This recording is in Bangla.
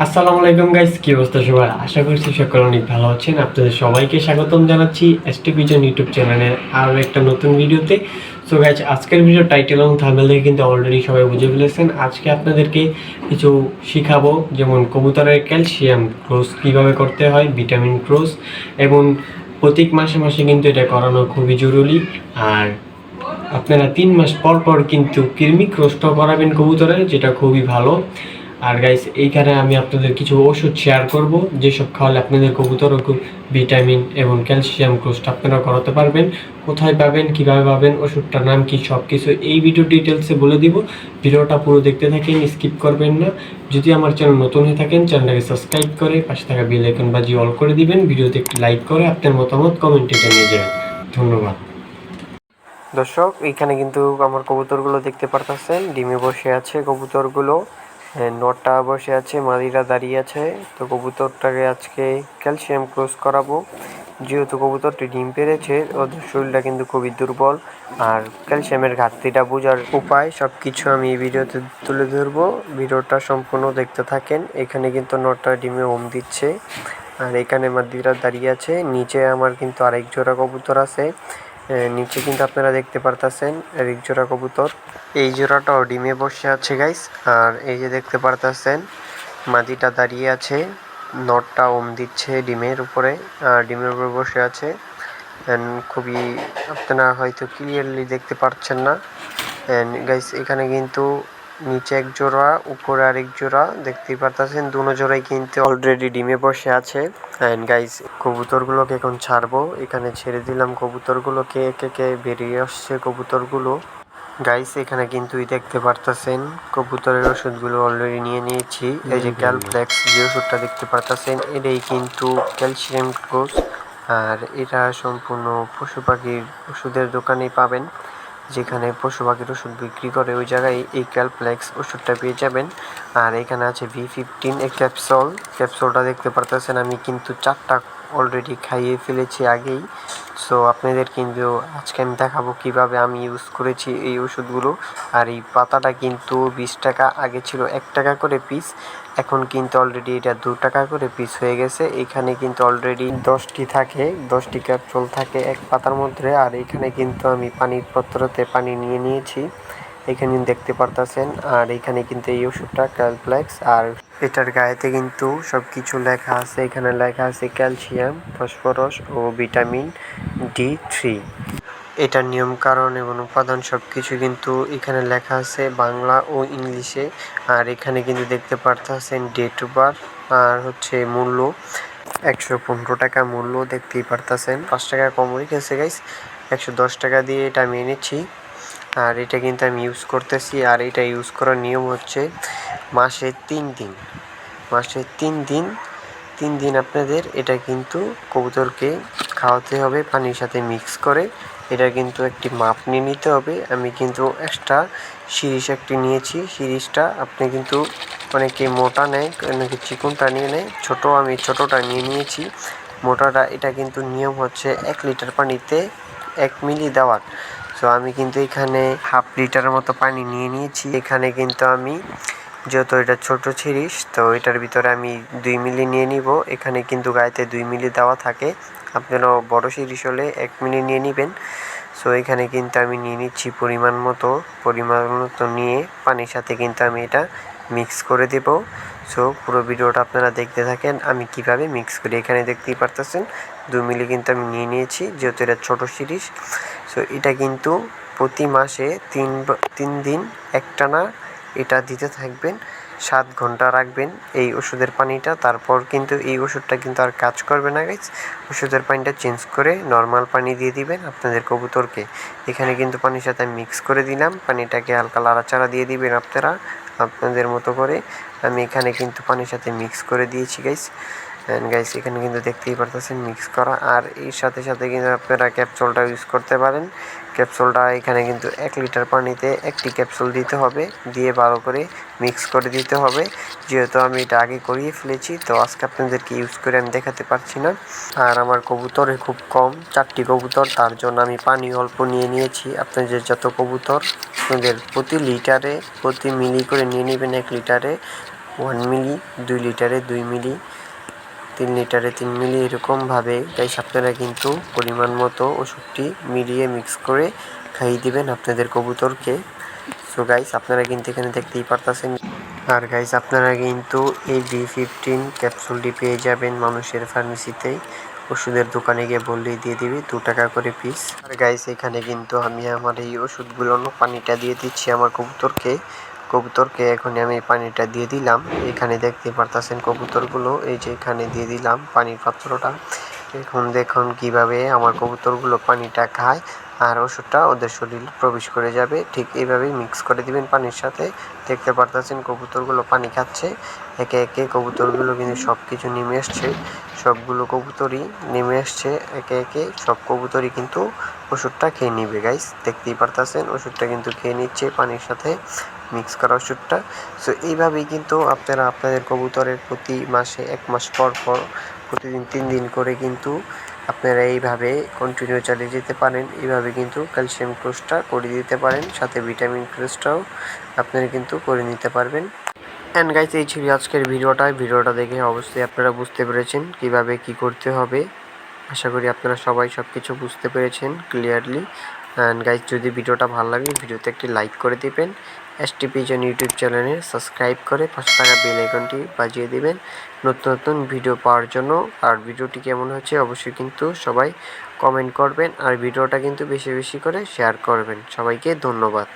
আসসালামু আলাইকুম গাইস, কি অবস্থা সবার? আশা করছি সকলে অনেক ভালো আছেন। আপনাদের সবাইকে স্বাগতম জানাচ্ছি এসটি পিজন ইউটিউব চ্যানেলের আরও একটা নতুন ভিডিওতে। সো গাইস, আজকের ভিডিও টাইটেল এবং থাম্বনেল দেখে কিন্তু অলরেডি সবাই বুঝে ফেলেছেন। আজকে আপনাদেরকে কিছু শিখাবো, যেমন কবুতরের ক্যালসিয়াম ক্রস কীভাবে করতে হয়, ভিটামিন ক্রস, এবং প্রত্যেক মাসে মাসে কিন্তু এটা করানো খুবই জরুরি। আর আপনারা 3 মাস পর পর কিন্তু কৃমি ক্রসটাও করাবেন কবুতরের, যেটা খুবই ভালো। আর গাইস, এইখানে আমি আপনাদের কিছু ওষুধ শেয়ার করব, যেসব খাওয়ালে আপনাদের কবুতরও খুব ভিটামিন এবং ক্যালসিয়াম ক্রসটা আপনারা করাতে পারবেন। কোথায় পাবেন, কীভাবে পাবেন, ওষুধটার নাম কি, সব কিছু এই ভিডিও ডিটেলসে বলে দিব। ভিডিওটা পুরো দেখতে থাকেন, স্কিপ করবেন না। যদি আমার চ্যানেল নতুন হয়ে থাকেন, চ্যানেলটাকে সাবস্ক্রাইব করে পাশে থাকা বেল আইকন বাজিয়ে অল করে দিবেন। ভিডিওতে একটি লাইক করে আপনার মতামত কমেন্টে জানিয়ে যাবেন। ধন্যবাদ। দর্শক, এইখানে কিন্তু আমার কবুতরগুলো দেখতে পারতেছেন, ডিমে বসে আছে কবুতরগুলো। নটা বসে আছে, মাদিরা দাঁড়িয়ে আছে। তো কবুতরটাকে আজকে ক্যালসিয়াম ক্রস করাবো, যেহেতু কবুতরটি ডিম পেড়েছে। ওদের শরীরটা কিন্তু খুবই দুর্বল, আর ক্যালসিয়ামের ঘাটতিটা বোঝার উপায় সব কিছু আমি এই ভিডিওতে তুলে ধরবো। ভিডিওটা সম্পূর্ণ দেখতে থাকেন। এখানে কিন্তু নটা ডিমে ওম দিচ্ছে, আর এখানে মাদিরা দাঁড়িয়ে আছে। নিচে আমার কিন্তু আরেক জোড়া কবুতর আছে। নিচে কিন্তু আপনারা দেখতে পারতেছেন আরেক জোড়া কবুতর। এই জোড়াটাও ডিমে বসে আছে গাইস। আর এই যে দেখতে পারতেছেন, মাদিটা দাঁড়িয়ে আছে, নটটা ওম দিচ্ছে ডিমের উপরে, আর ডিমের উপরে বসে আছে। খুবই, আপনারা হয়তো ক্লিয়ারলি দেখতে পাচ্ছেন না গাইস। এখানে কিন্তু নিচে এক জোড়া, উপরে আরেক জোড়া দেখতেই পারতেছেন। দুনো জোড়াই কিন্তু অলরেডি ডিমে বসে আছে। এন্ড গাইস, কবুতরগুলোকে এখন ছাড়বো। এখানে ছেড়ে দিলাম কবুতরগুলোকে, একে একে বেরিয়ে আসছে কবুতরগুলো। গাইস, এখানে কিন্তু দেখতে পারতেছেন কবুতরের ওষুধগুলো অলরেডি নিয়ে নিয়েছি। এই যে ক্যালপ্লেক্স যে ওষুধটা দেখতে পারতেছেন, এটাই কিন্তু ক্যালসিয়াম ক্রস। আর এটা সম্পূর্ণ পশু পাখির ওষুধের দোকানেই পাবেন। যেখানে পশু পাখির ওষুধ বিক্রি করে, ওই জায়গায় এই ক্যালপ্লেক্স ওষুধটা পেয়ে যাবেন। আর এখানে আছে V15 এ ক্যাপসুলটা দেখতে পারতেছেন। আমি কিন্তু 4টা অলরেডি খাইয়ে ফেলেছি আগেই। সো আপনাদের কিন্তু আজকে আমি দেখাবো কিভাবে আমি ইউজ করেছি এই ওষুধগুলো। আর এই পাতাটা কিন্তু 20 টাকা, আগে ছিল 1 টাকা করে পিস, এখন কিন্তু অলরেডি এটা 2 টাকা করে পিস হয়ে গেছে। এখানে কিন্তু অলরেডি 10টি ক্যাপসুল থাকে এক পাতার মধ্যে। আর এখানে কিন্তু আমি পানির পাত্রতে পানি নিয়ে নিয়েছি, এখানে দেখতে পারতেছেন। আর এখানে কিন্তু এই ওষুধটা ক্যালপ্লেক্স, আর এটার গায়েতে কিন্তু সব কিছু লেখা আছে। এখানে লেখা আছে ক্যালসিয়াম, ফসফরাস ও ভিটামিন D3। এটার নিয়ম কারণ এবং উপাদান সব কিছু কিন্তু এখানে লেখা আছে বাংলা ও ইংলিশে। আর এখানে কিন্তু দেখতে পারতেছেন ডেট অফ বার্থ, আর হচ্ছে মূল্য 115 টাকা মূল্য দেখতেই পারতেছেন। 5 টাকা কম হয়ে গেছে গাইস। 110 টাকা দিয়ে এটা আমি এনেছি, আর এটা কিন্তু আমি ইউজ করতেছি। আর এটা ইউজ করার নিয়ম হচ্ছে মাসে 3 দিন, মাসে 3 দিন আপনাদের এটা কিন্তু কবুতরকে খাওয়াতে হবে পানির সাথে মিক্স করে। এটা কিন্তু একটি মাপ নিয়ে নিতে হবে। আমি কিন্তু এক্সট্রা সিরিজ একটি নিয়েছি। সিরিজটা আপনি কিন্তু অনেকে মোটা নেয়, অনেকে চিকনটা নিয়ে নেয়, আমি ছোটোটা নিয়ে নিয়েছি। মোটাটা এটা কিন্তু নিয়ম হচ্ছে 1 লিটার পানিতে 1 মিলি দেওয়ার। সো আমি কিন্তু এখানে হাফ লিটারের মতো পানি নিয়ে নিয়েছি। এখানে কিন্তু আমি, যেহেতু এটা ছোট সিরিজ, তো এটার ভিতরে আমি 2 মিলি নিয়ে নিব। এখানে কিন্তু গায়েতে 2 মিলি দেওয়া থাকে, আপনারাও বড় সিরিজ হলে 1 মিলি নিয়ে নেবেন। সো এখানে কিন্তু আমি নিয়ে নিচ্ছি পরিমাণ মতো নিয়ে পানির সাথে কিন্তু আমি এটা মিক্স করে দেব। সো পুরো ভিডিওটা আপনারা দেখতে থাকেন আমি কিভাবে মিক্স করি। এখানে দেখতেই পারতেছেন 2 মিলি কিন্তু আমি নিয়ে নিয়েছি, যেহেতু এটা ছোট সিরিজ। সো এটা কিন্তু প্রতি মাসে 3 দিন একটানা এটা দিতে থাকবেন। 7 ঘন্টা রাখবেন এই ওষুধের পানিটা, তারপর কিন্তু এই ওষুধটা কিন্তু আর কাজ করবে না গাইস। ওষুধের পানিটা চেঞ্জ করে নর্মাল পানি দিয়ে দিবেন আপনাদের কবুতরকে। এখানে কিন্তু পানির সাথে মিক্স করে দিলাম, পানিটাকে হালকা লাড়াচাড়া দিয়ে দিবেন আপনারা আপনাদের মতো করে। আমি এখানে কিন্তু পানির সাথে মিক্স করে দিয়েছি গাইস। গাইস, এখানে কিন্তু দেখতেই পারতেছেন মিক্স করা। আর এর সাথে সাথে কিন্তু আপনারা ক্যাপসুলটা ইউজ করতে পারেন। ক্যাপসুলটা এখানে কিন্তু 1 লিটার পানিতে 1টি ক্যাপসুল দিতে হবে, দিয়ে ভালো করে মিক্স করে দিতে হবে। যেহেতু আমি এটা আগে করিয়ে ফেলেছি, তো আজকে আপনাদেরকে ইউজ করে আমি দেখাতে পারছি না। আর আমার কবুতরে খুব কম, 4টি কবুতর, তার জন্য আমি পানি অল্প নিয়ে নিয়েছি। আপনাদের যত কবুতর, আপনাদের প্রতি মিলি করে নিয়ে নেবেন 1 লিটারে 1 মিলি, 2 লিটারে 2 মিলি, 3 লিটারে 3 মিলি, এরকমভাবে গাইস আপনারা কিন্তু পরিমাণ মতো ওষুধটি মিলিয়ে মিক্স করে খাইয়ে দিবেন আপনাদের কবুতরকে। সো গাইস আপনারা কিন্তু এখানে দেখতেই পারতেছেন। আর গাইস আপনারা কিন্তু এই B15 ক্যাপসুলটি পেয়ে যাবেন মানুষের ফার্মেসিতে, ওষুধের দোকানে গিয়ে বললেই দিয়ে দিবে 2 টাকা করে পিস। আর গাইস এখানে কিন্তু আমি আমার এই ওষুধগুলো পানিটা দিয়ে দিচ্ছি আমার কবুতরকে এখন আমি পানিটা দিয়ে দিলাম। এখানে দেখতে পারতেছেন কবুতরগুলো, এই যে এখানে দিয়ে দিলাম পানির পাত্রটা। এখন দেখুন কিভাবে আমার কবুতরগুলো পানিটা খায় আর ওষুধটা ওদের শরীরে প্রবেশ করে যাবে। ঠিক এইভাবেই মিক্স করে দিবেন পানির সাথে। দেখতে পারতেছেন কবুতরগুলো পানি খাচ্ছে, একে একে কবুতরগুলো কিন্তু সব কিছু নেমে আসছে, সবগুলো কবুতরই নেমে আসছে একে একে, সব কবুতরই কিন্তু ওষুধটা খেয়ে নিবে গাইস। দেখতেই পারতেছেন ওষুধটা কিন্তু খেয়ে নিচ্ছে পানির সাথে মিক্স করা ওষুধটা। সো এইভাবেই কিন্তু আপনারা আপনাদের কবুতরের প্রতি মাসে 1 মাস পর পর প্রতিদিন 3 দিন করে কিন্তু আপনারা এইভাবে কন্টিনিউ চালিয়ে যেতে পারেন। এইভাবে কিন্তু ক্যালসিয়াম ক্রোজটা করে দিতে পারেন, সাথে ভিটামিন ক্রোজটাও আপনারা কিন্তু করে নিতে পারবেন। অ্যান্ড গাইস এই ছিল আজকের ভিডিওটা দেখে অবশ্যই আপনারা বুঝতে পেরেছেন কিভাবে কি করতে হবে। আশা করি আপনারা সবাই সব কিছু বুঝতে পেরেছেন ক্লিয়ারলি। অ্যান্ড গাইস যদি ভিডিওটা ভালো লাগে ভিডিওতে একটি লাইক করে দিবেন, এসটিপি জন ইউটিউব চ্যানেলে সাবস্ক্রাইব করে পাশে থাকা বেল আইকনটি বাজিয়ে দিবেন নতুন নতুন ভিডিও পাওয়ার জন্য। আর ভিডিওটি কেমন হচ্ছে অবশ্যই কিন্তু সবাই কমেন্ট করবেন, আর ভিডিওটা কিন্তু বেশি বেশি করে শেয়ার করবেন। সবাইকে ধন্যবাদ।